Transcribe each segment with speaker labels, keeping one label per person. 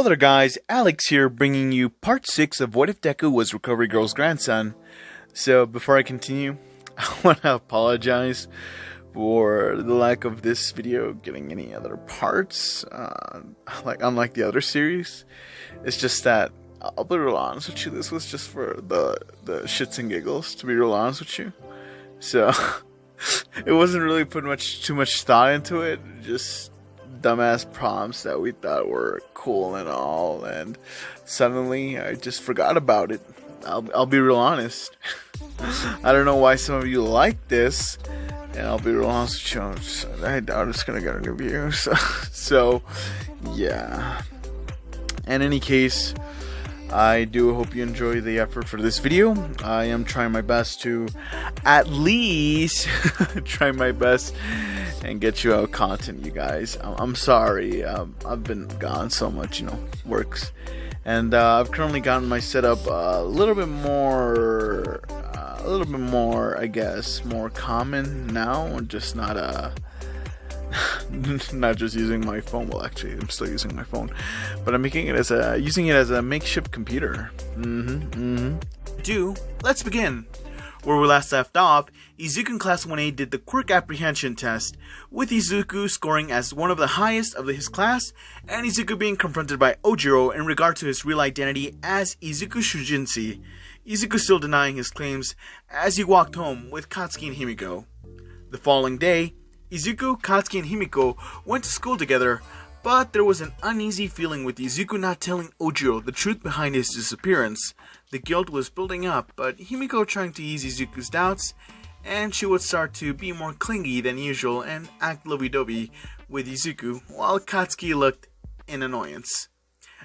Speaker 1: there guys, Alex here bringing you part 6 of What If Deku Was Recovery Girl's grandson. So before I continue, I want to apologize for the lack of this video getting any other parts, unlike the other series. It's just that, I'll be real honest with you, this was just for the shits and giggles, to be real honest with you. So, it wasn't really putting too much thought into it, just dumbass prompts that we thought were cool and all, and suddenly I just forgot about it. I'll be real honest. I don't know why some of you like this, and I'll be real honest with you, I doubt it's gonna get a review. So yeah. In any case, I do hope you enjoy the effort for this video. I am trying my best to at least try my best and get you out content, you guys. I'm sorry, I've been gone so much, works, and I've currently gotten my setup a little bit more, I guess, more common now, and just not just using my phone. Well, actually, I'm still using my phone, but I'm using it as a makeshift computer. Let's begin. Where we last left off, Izuku in Class 1A did the Quirk Apprehension Test, with Izuku scoring as one of the highest of his class, and Izuku being confronted by Ojiro in regard to his real identity as Izuku Shujinshi. Izuku still denying his claims as he walked home with Katsuki and Himiko. The following day, Izuku, Katsuki, and Himiko went to school together, but there was an uneasy feeling with Izuku not telling Ojiro the truth behind his disappearance. The guilt was building up, but Himiko trying to ease Izuku's doubts, and she would start to be more clingy than usual and act lovey-dovey with Izuku, while Katsuki looked in annoyance.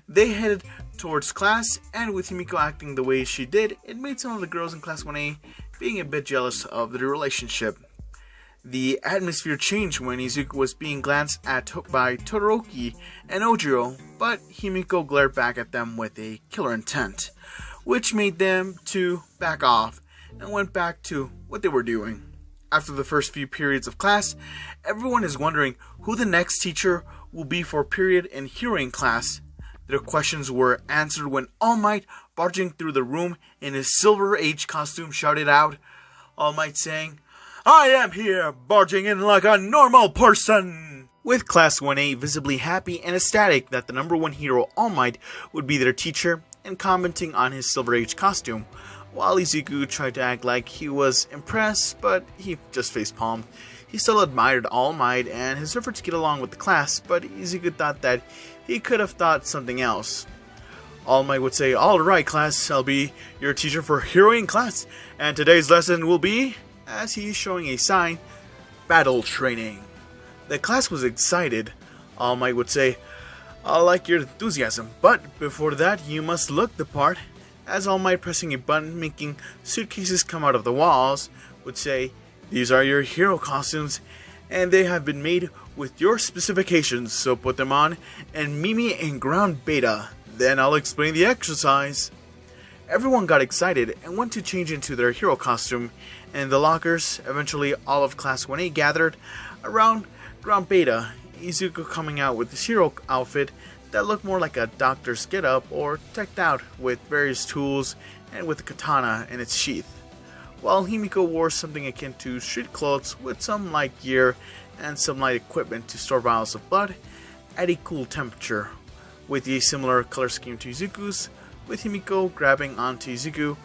Speaker 1: They headed towards class, and with Himiko acting the way she did, it made some of the girls in Class 1A being a bit jealous of their relationship. The atmosphere changed when Izuku was being glanced at by Todoroki and Ojiro, but Himiko glared back at them with a killer intent, which made them to back off and went back to what they were doing. After the first few periods of class, everyone is wondering who the next teacher will be for period in hearing class. Their questions were answered when All Might, barging through the room in his Silver Age costume, shouted out, All Might saying, I am here, barging in like a normal person! With Class 1A visibly happy and ecstatic that the number one hero, All Might, would be their teacher, and commenting on his Silver Age costume, while Izuku tried to act like he was impressed, but he just facepalmed. He still admired All Might and his effort to get along with the class, but Izuku thought that he could have thought something else. All Might would say, Alright class, I'll be your teacher for heroing class, and today's lesson will be, as he's showing a sign, battle training. The class was excited. All Might would say, I like your enthusiasm, but before that you must look the part, as All Might, pressing a button making suitcases come out of the walls, would say, These are your hero costumes, and they have been made with your specifications, so put them on and meet me in ground beta, then I'll explain the exercise. Everyone got excited and went to change into their hero costume, and in the lockers, eventually all of Class 1A gathered around ground beta, Izuku coming out with his hero outfit that looked more like a doctor's getup or decked out with various tools and with a katana in its sheath, while Himiko wore something akin to street clothes with some light gear and some light equipment to store vials of blood at a cool temperature, with a similar color scheme to Izuku's, with Himiko grabbing onto Izuku,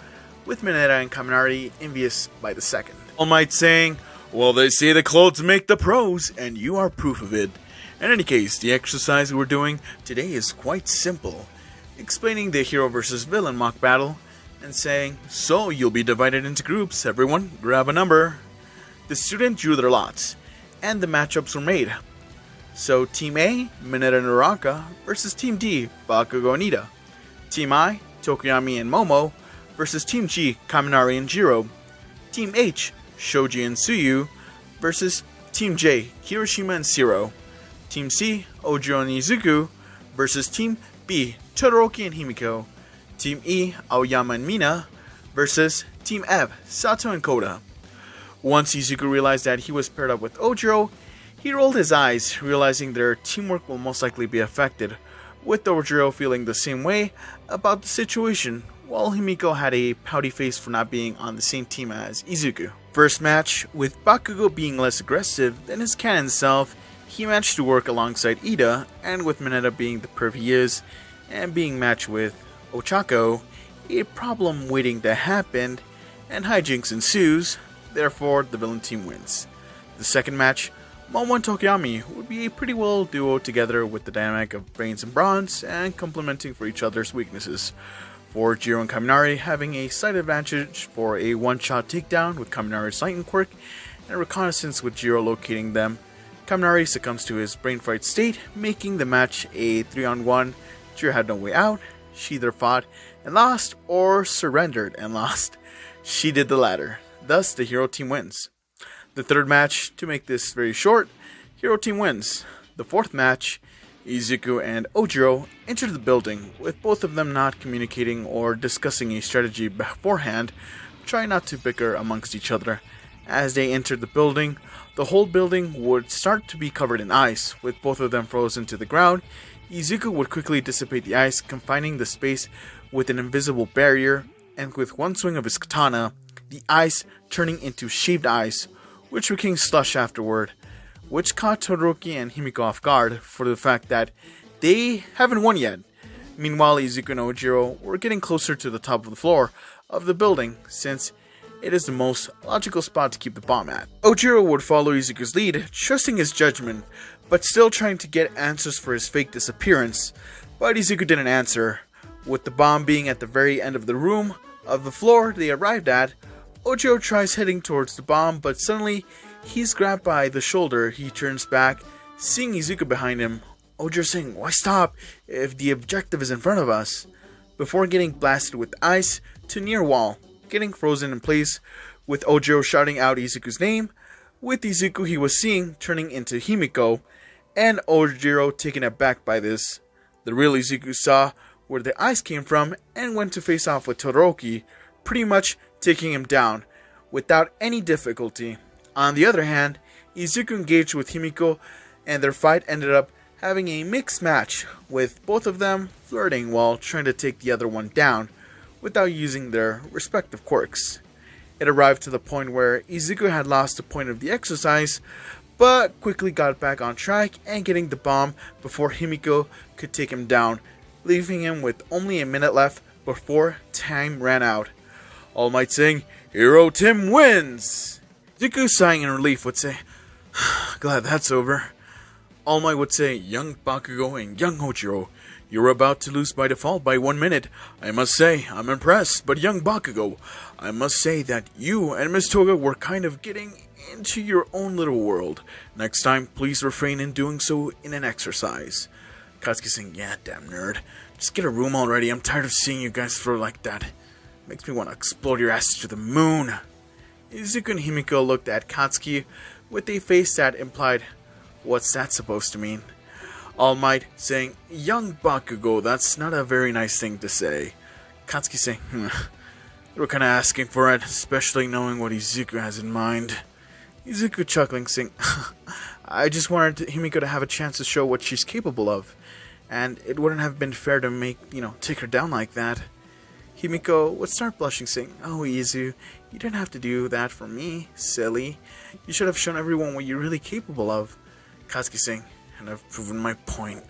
Speaker 1: with Mineta and Kaminari envious by the second. All Might saying, Well, they say the clothes make the pros, and you are proof of it. In any case, the exercise we're doing today is quite simple, explaining the hero versus villain mock battle, and saying, So you'll be divided into groups, everyone grab a number. The student drew their lots, and the matchups were made. So Team A, Mineta and Uraka, versus Team D, Bakugo and Ida. Team I, Tokoyami and Momo, versus Team G, Kaminari and Jiro. Team H, Shoji and Tsuyu, versus Team J, Kirishima and Shiro. Team C, Ojiro and Izuku, versus Team B, Todoroki and Himiko. Team E, Aoyama and Mina, versus Team F, Sato and Koda. Once Izuku realized that he was paired up with Ojiro, he rolled his eyes, realizing their teamwork will most likely be affected, with Ojiro feeling the same way about the situation, while Himiko had a pouty face for not being on the same team as Izuku. First match, with Bakugo being less aggressive than his canon self, he managed to work alongside Ida, and with Mineta being the perv he is, and being matched with Ochako, a problem waiting to happen, and hijinks ensues, therefore the villain team wins. The second match, Momo and Tokoyami would be a pretty well duo together with the dynamic of brains and bronze, and complementing for each other's weaknesses. For Jiro and Kaminari having a slight advantage for a one-shot takedown with Kaminari's lightning quirk, and reconnaissance with Jiro locating them. Kaminari succumbs to his brain fright state, making the match a 3-on-1. Jiro had no way out. She either fought and lost, or surrendered and lost. She did the latter. Thus, the hero team wins. The third match, to make this very short, hero team wins. The fourth match, Izuku and Ojiro entered the building, with both of them not communicating or discussing a strategy beforehand, trying not to bicker amongst each other. As they entered the building, the whole building would start to be covered in ice, with both of them frozen to the ground. Izuku would quickly dissipate the ice, confining the space with an invisible barrier, and with one swing of his katana, the ice turning into shaved ice, which became slush afterward, which caught Todoroki and Himiko off guard for the fact that they haven't won yet. Meanwhile, Izuku and Ojiro were getting closer to the top of the floor of the building, since it is the most logical spot to keep the bomb at. Ojiro would follow Izuku's lead, trusting his judgment, but still trying to get answers for his fake disappearance, but Izuku didn't answer. With the bomb being at the very end of the room of the floor they arrived at, Ojiro tries heading towards the bomb, but suddenly he's grabbed by the shoulder. He turns back, seeing Izuku behind him. Ojiro saying, "Why stop if the objective is in front of us?" Before getting blasted with ice to near wall, getting frozen in place, with Ojiro shouting out Izuku's name, with Izuku he was seeing turning into Himiko, and Ojiro taken aback by this. The real Izuku saw where the ice came from and went to face off with Todoroki, pretty much taking him down without any difficulty. On the other hand, Izuku engaged with Himiko, and their fight ended up having a mixed match, with both of them flirting while trying to take the other one down without using their respective quirks. It arrived to the point where Izuku had lost the point of the exercise, but quickly got back on track and getting the bomb before Himiko could take him down, leaving him with only a minute left before time ran out. All Might saying, "Hero Tim wins!" Izuku, sighing in relief, would say, "Glad that's over." All Might would say, "Young Bakugo and young Ojiro, you're about to lose by default by 1 minute. I must say, I'm impressed, but young Bakugo, I must say that you and Miss Toga were kind of getting into your own little world. Next time, please refrain in doing so in an exercise." Katsuki saying, "Yeah, damn nerd. Just get a room already. I'm tired of seeing you guys throw like that. Makes me want to explode your asses to the moon." Izuku and Himiko looked at Katsuki with a face that implied, "What's that supposed to mean?" All Might saying, "Young Bakugo, that's not a very nice thing to say." Katsuki saying, "You were kinda asking for it, especially knowing what Izuku has in mind." Izuku chuckling, saying, "I just wanted Himiko to have a chance to show what she's capable of, and it wouldn't have been fair to take her down like that." Himiko would start blushing, saying, "Oh, Izu, you didn't have to do that for me, silly. You should have shown everyone what you're really capable of." Katsuki saying, "And I've proven my point."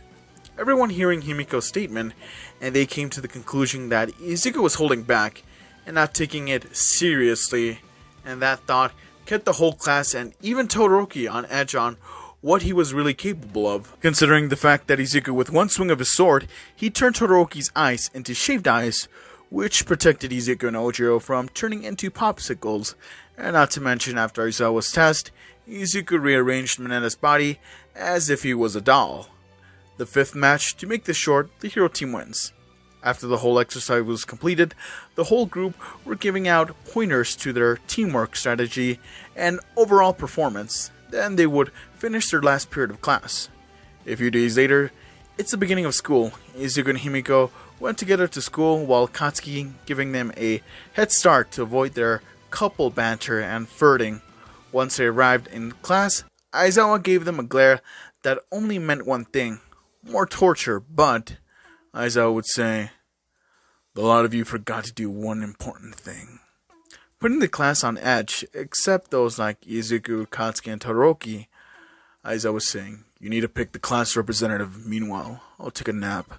Speaker 1: Everyone hearing Himiko's statement, and they came to the conclusion that Izuku was holding back and not taking it seriously, and that thought kept the whole class and even Todoroki on edge on what he was really capable of, considering the fact that Izuku, with one swing of his sword, he turned Todoroki's ice into shaved ice, which protected Izuku and Ojiro from turning into popsicles, and not to mention after Aizawa's test, Izuku rearranged Mineta's body as if he was a doll. The fifth match, to make this short, the hero team wins. After the whole exercise was completed, the whole group were giving out pointers to their teamwork strategy and overall performance. Then they would finish their last period of class. A few days later, it's the beginning of school. Izuku and Himiko went together to school, while Katsuki giving them a head start to avoid their couple banter and flirting. Once they arrived in class, Aizawa gave them a glare that only meant one thing: more torture, but Aizawa would say, "A lot of you forgot to do one important thing. Putting the class on edge, except those like Izuku, Katsuki, and Todoroki." Aizawa was saying, "You need to pick the class representative. Meanwhile, I'll take a nap.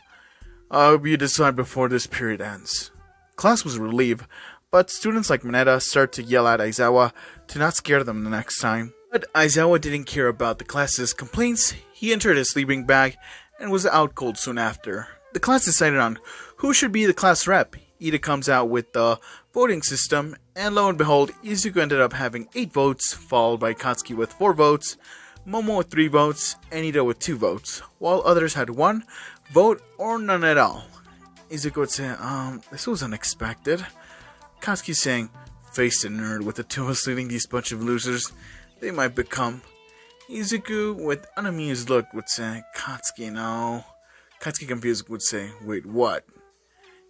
Speaker 1: I hope you decide before this period ends." Class was relieved, but students like Mineta started to yell at Aizawa to not scare them the next time. But Aizawa didn't care about the class's complaints. He entered his sleeping bag and was out cold soon after. The class decided on who should be the class rep. Ida comes out with the voting system, and lo and behold, Izuku ended up having 8 votes, followed by Katsuki with 4 votes, Momo with 3 votes, and Ida with 2 votes, while others had 1 vote or none at all. Izuku would say, this was unexpected. Katsuki saying, "Face the nerd, with the 2 of us leading these bunch of losers, they might become." Izuku, with an amused look, would say, "Katsuki, no." Katsuki, confused, would say, "Wait, what?"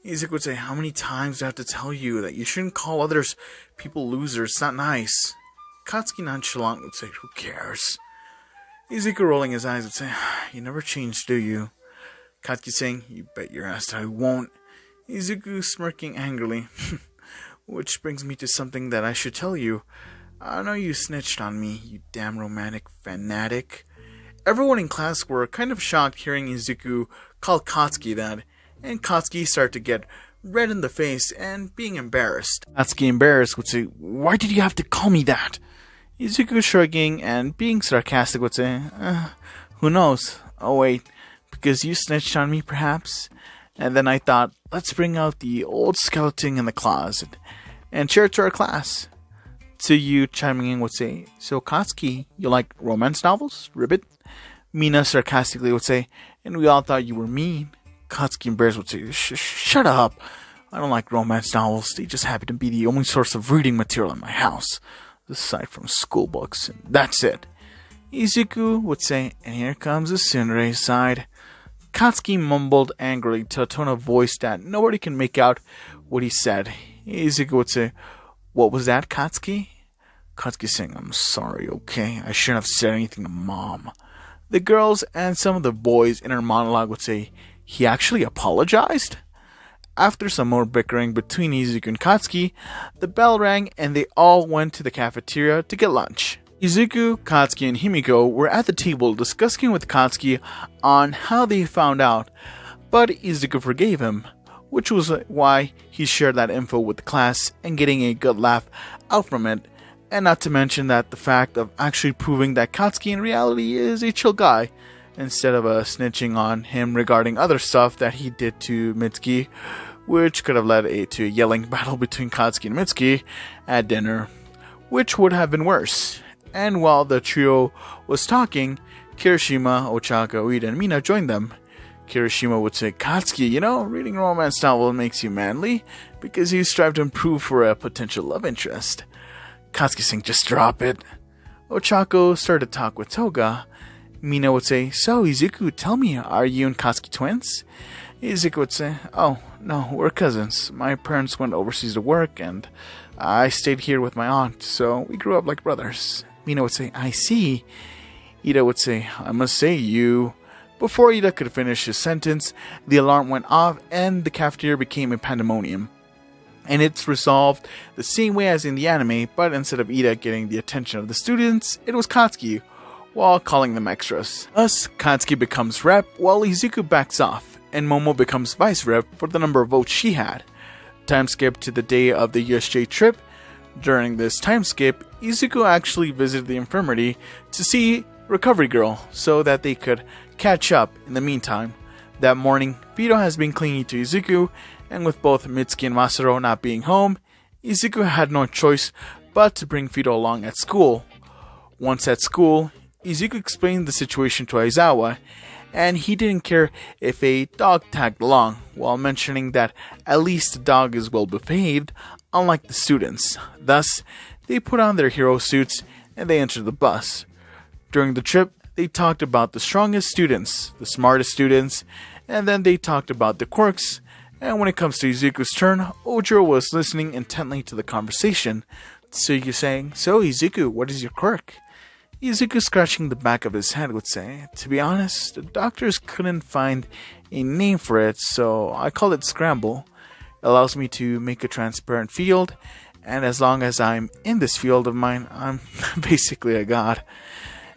Speaker 1: Izuku would say, "How many times do I have to tell you that you shouldn't call others people losers? It's not nice." Katsuki, nonchalant, would say, "Who cares?" Izuku, rolling his eyes, would say, "You never change, do you?" Katsuki saying, "You bet your ass I won't." Izuku, smirking angrily, "Which brings me to something that I should tell you. I know you snitched on me, you damn romantic fanatic." Everyone in class were kind of shocked hearing Izuku call Katsuki that, and Katsuki started to get red in the face and being embarrassed. Katsuki, embarrassed, would say, "Why did you have to call me that?" Izuku, shrugging and being sarcastic, would say, "Who knows? Oh wait, because you snitched on me perhaps? And then I thought, let's bring out the old skeleton in the closet and share it to our class." Tsuyu, chiming in, would say, "So Katsuki, you like romance novels? Ribbit?" Mina sarcastically would say, "And we all thought you were mean." Katsuki, embarrassed, would say, Shut up. I don't like romance novels. They just happen to be the only source of reading material in my house, aside from school books, and that's it." Izuku would say, "And here comes the tsundere side." Katsuki mumbled angrily to a tone of voice that nobody can make out what he said. Izuku would say, "What was that, Katsuki?" Katsuki saying, "I'm sorry, okay? I shouldn't have said anything to Mom." The girls and some of the boys in her monologue would say, "He actually apologized?" After some more bickering between Izuku and Katsuki, the bell rang and they all went to the cafeteria to get lunch. Izuku, Katsuki, and Himiko were at the table discussing with Katsuki on how they found out, but Izuku forgave him, which was why he shared that info with the class and getting a good laugh out from it, and not to mention that the fact of actually proving that Katsuki in reality is a chill guy, instead of snitching on him regarding other stuff that he did to Mitsuki, which could have led to a yelling battle between Katsuki and Mitsuki at dinner, which would have been worse. And while the trio was talking, Kirishima, Ochaka, Ueda, and Mina joined them. Kirishima would say, "Katsuki, reading a romance novel makes you manly, because you strive to improve for a potential love interest." Katsuki saying, "Just drop it." Ochako started to talk with Toga. Mina would say, "So, Izuku, tell me, are you and Katsuki twins?" Izuku would say, "Oh, no, we're cousins. My parents went overseas to work, and I stayed here with my aunt, so we grew up like brothers." Mina would say, "I see." Ida would say, "I must say, you..." Before Ida could finish his sentence, the alarm went off and the cafeteria became a pandemonium. And it's resolved the same way as in the anime, but instead of Ida getting the attention of the students, it was Katsuki, while calling them extras. Thus, Katsuki becomes rep, while Izuku backs off, and Momo becomes vice rep for the number of votes she had. Time skip to the day of the USJ trip. During this time skip, Izuku actually visited the infirmary to see Recovery Girl so that they could catch up. In the meantime, that morning, Fido has been clinging to Izuku, and with both Mitsuki and Masaru not being home, Izuku had no choice but to bring Fido along at school. Once at school, Izuku explained the situation to Aizawa, and he didn't care if a dog tagged along, while mentioning that at least the dog is well behaved, unlike the students. Thus, they put on their hero suits and they entered the bus. During the trip, they talked about the strongest students, the smartest students, and then they talked about the quirks. And when it comes to Izuku's turn, Ojiro was listening intently to the conversation. Tsuyu saying, "So Izuku, what is your quirk?" Izuku, scratching the back of his head, would say, "To be honest, the doctors couldn't find a name for it, so I call it Scramble. It allows me to make a transparent field, and as long as I'm in this field of mine, I'm basically a god."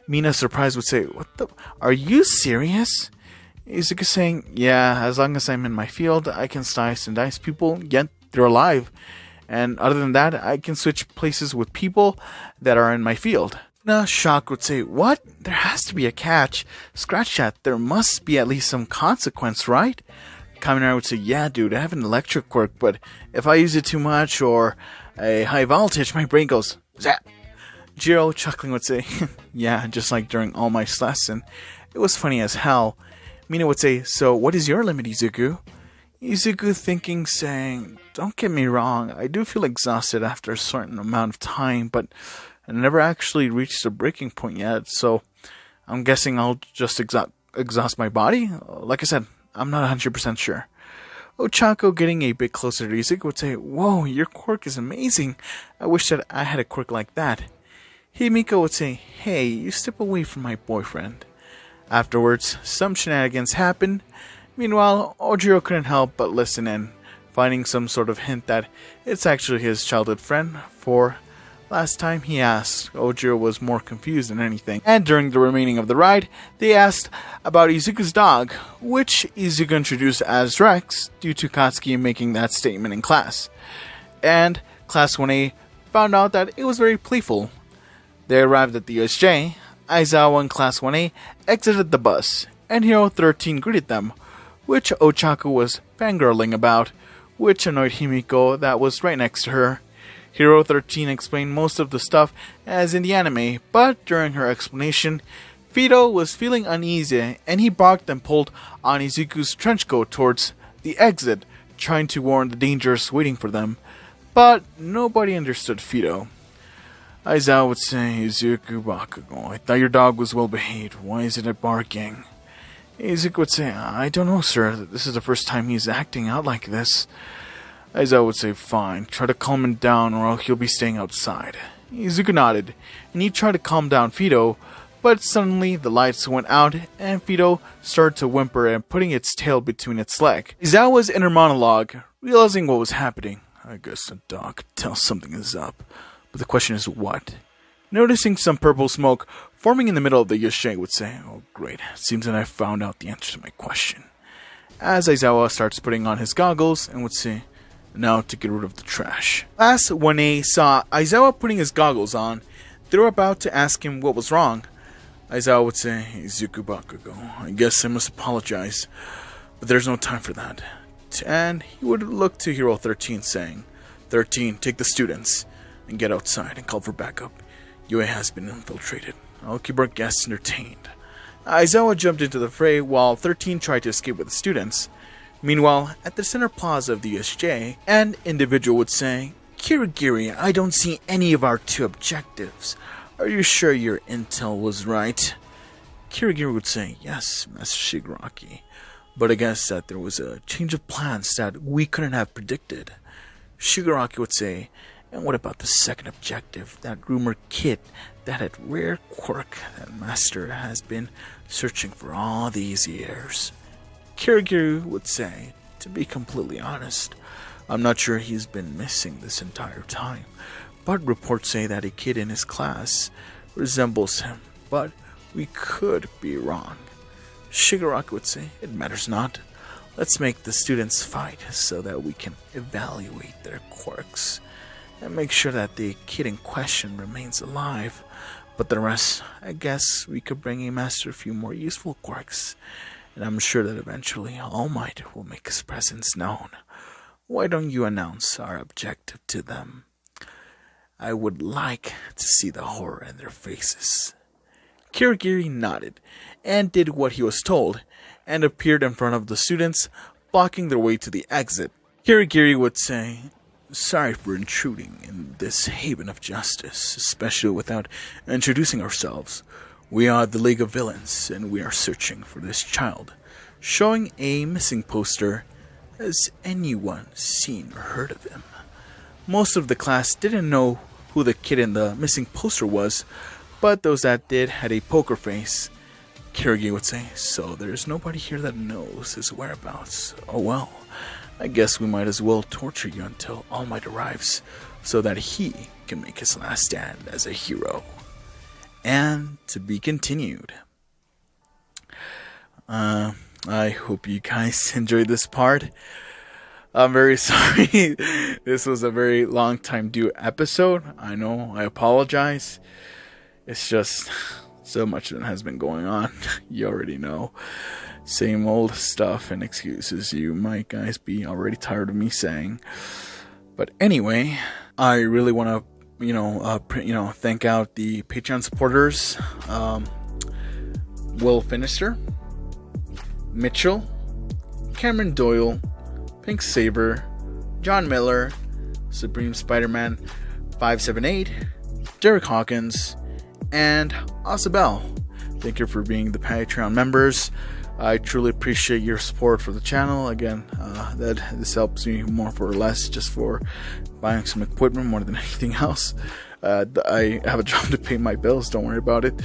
Speaker 1: Mina, surprised, would say, "What the? Are you serious?" Izuku saying, "Yeah, as long as I'm in my field, I can slice and dice people, yet they're alive. And other than that, I can switch places with people that are in my field." Mina, shocked, would say, "What? There has to be a catch. Scratch that. There must be at least some consequence, right?" Kaminari would say, "Yeah, dude, I have an electric quirk, but if I use it too much or a high voltage, my brain goes zap." Jiro, chuckling, would say, "Yeah, just like during All Might's lesson. It was funny as hell." Mina would say, "So what is your limit, Izuku?" Izuku, thinking, saying, "Don't get me wrong, I do feel exhausted after a certain amount of time, but I never actually reached the breaking point yet, so I'm guessing I'll just exhaust my body. Like I said, I'm not 100% sure." Ochako, getting a bit closer to Izuku, would say, "Whoa, your quirk is amazing. I wish that I had a quirk like that." Himiko would say, "Hey, you step away from my boyfriend." Afterwards, some shenanigans happened. Meanwhile, Ojiro couldn't help but listen in, finding some sort of hint that it's actually his childhood friend, for last time he asked, Ojiro was more confused than anything. And during the remaining of the ride, they asked about Izuku's dog, which Izuku introduced as Rex, due to Katsuki making that statement in class. And Class 1A found out that it was very playful. They arrived at the USJ. Aizawa and Class 1A exited the bus, and Hero 13 greeted them, which Ochako was fangirling about, which annoyed Himiko that was right next to her. Hero 13 explained most of the stuff as in the anime, but during her explanation, Fido was feeling uneasy and he barked and pulled on Izuku's trench coat towards the exit, trying to warn the dangers waiting for them. But nobody understood Fido. Aizawa would say, "Izuku Bakugo, I thought your dog was well behaved. Why is it barking?" Izuku would say, "I don't know, sir. This is the first time he's acting out like this." Aizawa would say, "Fine, try to calm him down or he'll be staying outside." Izuku nodded, and he tried to calm down Fido, but suddenly the lights went out and Fido started to whimper and putting its tail between its legs. Aizawa's inner monologue, realizing what was happening. "I guess the dog could tell something is up, but the question is what?" Noticing some purple smoke forming in the middle of the USJ, would say, "Oh great, it seems that I found out the answer to my question." As Aizawa starts putting on his goggles and would say, "Now to get rid of the trash." Class 1A saw Aizawa putting his goggles on. They were about to ask him what was wrong. Aizawa would say, "Izuku Bakugo, I guess I must apologize, but there's no time for that." And he would look to Hero 13 saying, "13, take the students and get outside and call for backup. UA has been infiltrated. I'll keep our guests entertained." Aizawa jumped into the fray while 13 tried to escape with the students. Meanwhile, at the center plaza of the USJ, an individual would say, "Kirigiri, I don't see any of our two objectives. Are you sure your intel was right?" Kirigiri would say, "Yes, Master Shigaraki, but I guess that there was a change of plans that we couldn't have predicted." Shigaraki would say, "And what about the second objective, that rumored kid, that rare quirk that Master has been searching for all these years?" Kirigiri would say, "To be completely honest, I'm not sure he's been missing this entire time, but reports say that a kid in his class resembles him, but we could be wrong." Shigaraki would say, "It matters not. Let's make the students fight so that we can evaluate their quirks and make sure that the kid in question remains alive. But the rest, I guess we could bring a master a few more useful quirks, and I'm sure that eventually All Might will make his presence known. Why don't you announce our objective to them? I would like to see the horror in their faces." Kirigiri nodded and did what he was told, and appeared in front of the students, blocking their way to the exit. Kirigiri would say, "Sorry for intruding in this haven of justice, especially without introducing ourselves. We are the League of Villains, and we are searching for this child," showing a missing poster. "Has anyone seen or heard of him?" Most of the class didn't know who the kid in the missing poster was, but those that did had a poker face. Kirigi would say, so there's nobody here that knows his whereabouts. Oh well, I guess we might as well torture you until All Might arrives, so that he can make his last stand as a hero. And to be continued. I hope you guys enjoyed this part. I'm very sorry. This was a very long time due episode. I know, I apologize. It's just so much that has been going on. You already know. Same old stuff and excuses you might guys be already tired of me saying. But anyway, I really want to thank out the Patreon supporters. Will Finister, Mitchell, Cameron Doyle, Pink Saber, John Miller, Supreme Spider-Man 578, Derek Hawkins, and Asabel. Thank you for being the Patreon members. I truly appreciate your support for the channel. Again, this helps me more for less, just for buying some equipment more than anything else. I have a job to pay my bills, don't worry about it.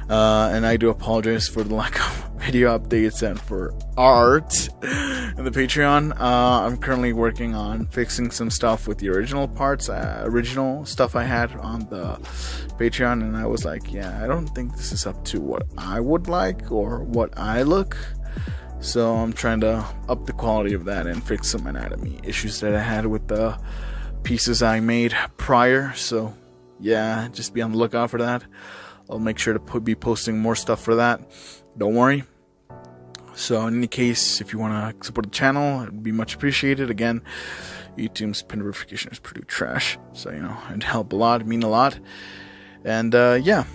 Speaker 1: And I do apologize for the lack of video updates and for art in the Patreon. I'm currently working on fixing some stuff with the original parts, original stuff I had on the Patreon, and I was like, yeah, I don't think this is up to what I would like or what I look. So I'm trying to up the quality of that and fix some anatomy issues that I had with the pieces I made prior. So yeah, just be on the lookout for that. I'll make sure to be posting more stuff for that. Don't worry. So in any case, if you want to support the channel, it'd be much appreciated. Again, YouTube's pin verification is pretty trash, so it'd help a lot, mean a lot. And yeah,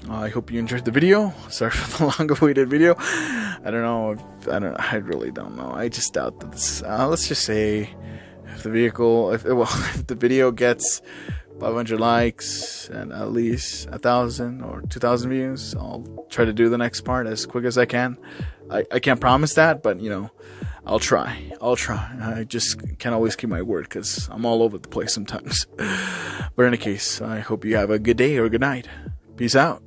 Speaker 1: I hope you enjoyed the video. Sorry for the long-awaited video. I really don't know. I just doubt that this. Let's just say, if the video gets 500 likes and at least 1,000 or 2,000 views, I'll try to do the next part as quick as I can. I can't promise that, but I'll try. I just can't always keep my word because I'm all over the place sometimes. But in any case, I hope you have a good day or good night. Peace out.